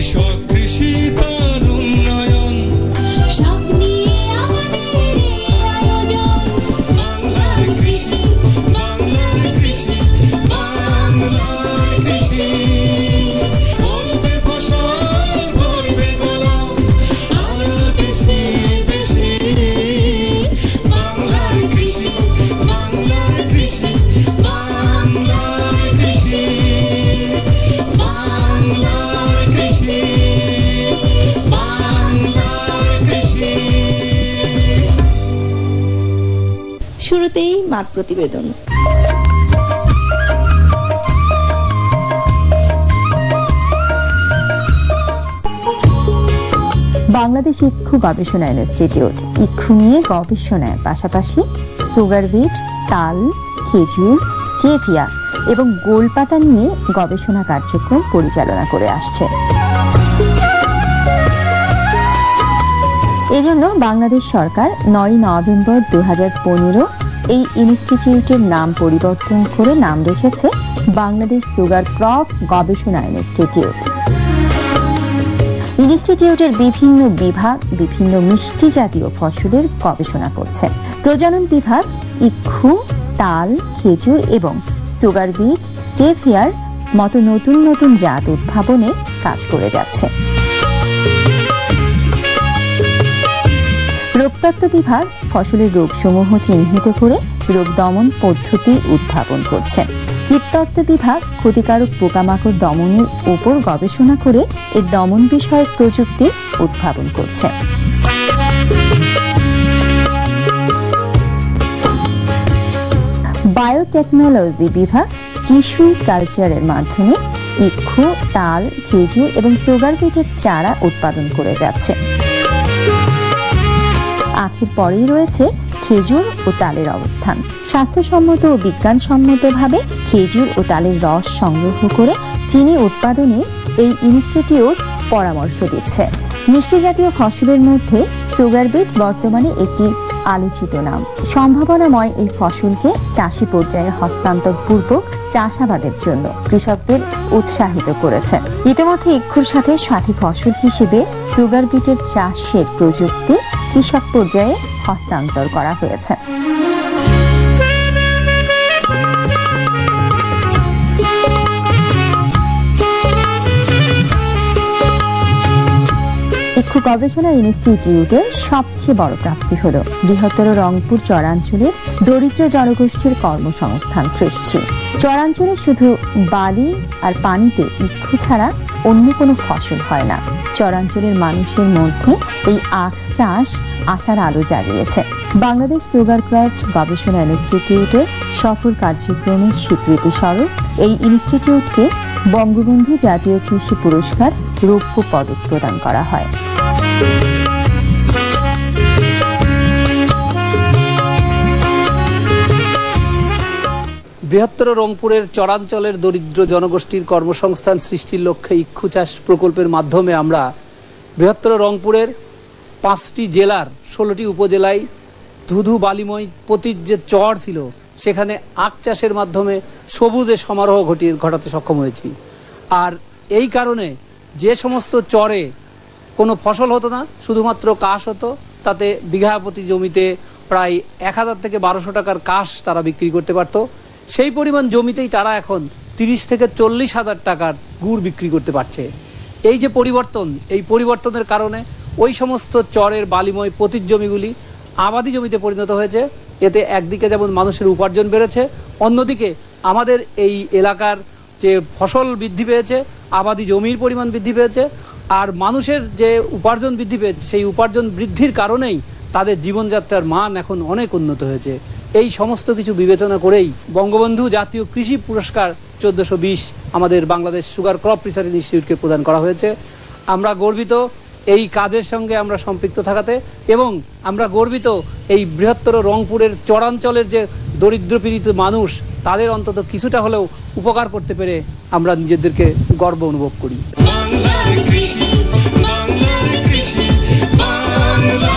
কৃষক কৃষি তার উন্নয়ন, সব নিয়ে আমাদের এই আয়োজন। বাংলার কৃষি, বাংলার কৃষি, বাংলার কৃষি। ফলবে ফসল, ভরবে গোলা, আরো বেশি বেশি। বাংলার কৃষি, বাংলার কৃষি, বাংলার কৃষি, বাংলার কৃষি, বাংলার কৃষি। শুরুতেই মাঠ প্রতিবেদন। বাংলাদেশ ইক্ষু গবেষণা ইনস্টিটিউট ইক্ষু নিয়ে গবেষণার পাশাপাশি সুগার বিট, তাল, খেজুর, স্টেভিয়া এবং গোলপাতা নিয়ে গবেষণা কার্যক্রম পরিচালনা করে আসছে। এজন্য বাংলাদেশ সরকার 9 নভেম্বর 2015 এই ইনস্টিটিউটের নাম পরিবর্তন করে নাম রেখেছে বাংলাদেশ সুগার ক্রপ গবেষণা ইনস্টিটিউট। ইনস্টিটিউটের বিভিন্ন বিভাগ বিভিন্ন মিষ্টি জাতীয় ফসলের গবেষণা করছে। প্রজনন বিভাগ ইক্ষু, তাল, খেজুর এবং সুগার বিট, স্টেভিয়ার মতো নতুন নতুন জাত উদ্ভাবনে কাজ করে যাচ্ছে। রোগতত্ত্ব বিভাগ ফসলের রোগসমূহ চিহ্নিত করে রোগ দমন পদ্ধতি উদ্ভাবন করছে। কীটতত্ত্ব বিভাগ ক্ষতিকারক পোকামাকড় দমনের উপর গবেষণা করে এর দমন বিষয়ক প্রযুক্তি উদ্ভাবন করছে। বায়োটেকনোলজি বিভাগ টিস্যু কালচারের মাধ্যমে ইক্ষু, তাল, খেজুর এবং সুগার বিটের চারা উৎপাদন করে যাচ্ছে। আখের পরেই রয়েছে খেজুর ও তালের অবস্থান। স্বাস্থ্যসম্মত ও বিজ্ঞানসম্মতভাবে খেজুর ও তালের রস সংগ্রহ করে চিনি উৎপাদনে এই ইনস্টিটিউট পরামর্শ দিচ্ছে। মিষ্টি জাতীয় ফসলের মধ্যে সুগার বিট বর্তমানে একটি আলোচিত নাম। সম্ভাবনাময় এই ফসলকে চাষি পর্যায়ে হস্তান্তরপূর্বক চাষাবাদের জন্য কৃষকদের উৎসাহিত করেছে। ইতিমধ্যে ইক্ষুর সাথে সাথী ফসল হিসেবে সুগার বিটের চাষের প্রযুক্তি কৃষক পর্যায়ে হস্তান্তর করা হয়েছে। ইক্ষু গবেষণা ইনস্টিটিউটের সবচেয়ে বড় প্রাপ্তি হল বৃহত্তর রংপুর চরাঞ্চলের দরিদ্র জনগোষ্ঠীর কর্মসংস্থান সৃষ্টি। চরাঞ্চলে শুধু বালি আর পানিতে ইক্ষু ছাড়া অন্য কোনো ফসল হয় না। চরাঞ্চলের মানুষের মধ্যে এই আখ চাষ আশার আলো জ্বালিয়েছে। বাংলাদেশ সুগার ক্রাফট গবেষণা ইনস্টিটিউটের সফল কার্যক্রমের স্বীকৃতি স্বরূপ এই ইনস্টিটিউটকে বঙ্গবন্ধু জাতীয় কৃষি পুরস্কার রৌপ্য পদক প্রদান করা হয়। বৃহত্তর রংপুরের চরাঞ্চলের দরিদ্র জনগোষ্ঠীর কর্মসংস্থান সৃষ্টির লক্ষ্যে ইক্ষু চাষ প্রকল্পের মাধ্যমে আমরা বৃহত্তর রংপুরের 5টি জেলার 16টি উপজেলায় ধুধু বালিময় পতির যে চর ছিল সেখানে আখ চাষের মাধ্যমে সবুজে সমারোহ ঘটাতে সক্ষম হয়েছি। আর এই কারণে যে সমস্ত চরে কোনো ফসল হতো না, শুধুমাত্র কাশ হতো, তাতে বিঘা প্রতি জমিতে প্রায় 1000 থেকে 1200 টাকার কাশ তারা বিক্রি করতে পারতো। সেই পরিমাণ জমিতেই তারা এখন 30 থেকে 40 হাজার টাকার গুড় বিক্রি করতে পারছে। এই যে পরিবর্তন, এই পরিবর্তনের কারণে ওই সমস্ত চরের বালিময় পতির জমিগুলি আবাদি জমিতে পরিণত হয়েছে। এতে একদিকে যেমন মানুষের উপার্জন বেড়েছে, অন্যদিকে আমাদের এই এলাকার যে ফসল বৃদ্ধি পেয়েছে, আবাদি জমির পরিমাণ বৃদ্ধি পেয়েছে, আর মানুষের যে উপার্জন বৃদ্ধি পেয়েছে সেই উপার্জন বৃদ্ধির কারণেই তাদের জীবনযাত্রার মান এখন অনেক উন্নত হয়েছে। এই সমস্ত কিছু বিবেচনা করেই বঙ্গবন্ধু জাতীয় কৃষি পুরস্কার 1420 আমাদের বাংলাদেশ সুগার ক্রপ রিসার্চ ইনস্টিটিউটকে প্রদান করা হয়েছে। আমরা গর্বিত এই কাজের সঙ্গে আমরা সম্পৃক্ত থাকাতে, এবং আমরা গর্বিত এই বৃহত্তর রংপুরের চরাঞ্চলের যে দরিদ্র পীড়িত মানুষ তাদের অন্তত কিছুটা হলেও উপকার করতে পেরে আমরা নিজেদেরকে গর্ব অনুভব করি। বাংলার কৃষি, বাংলার কৃষি, বাংলা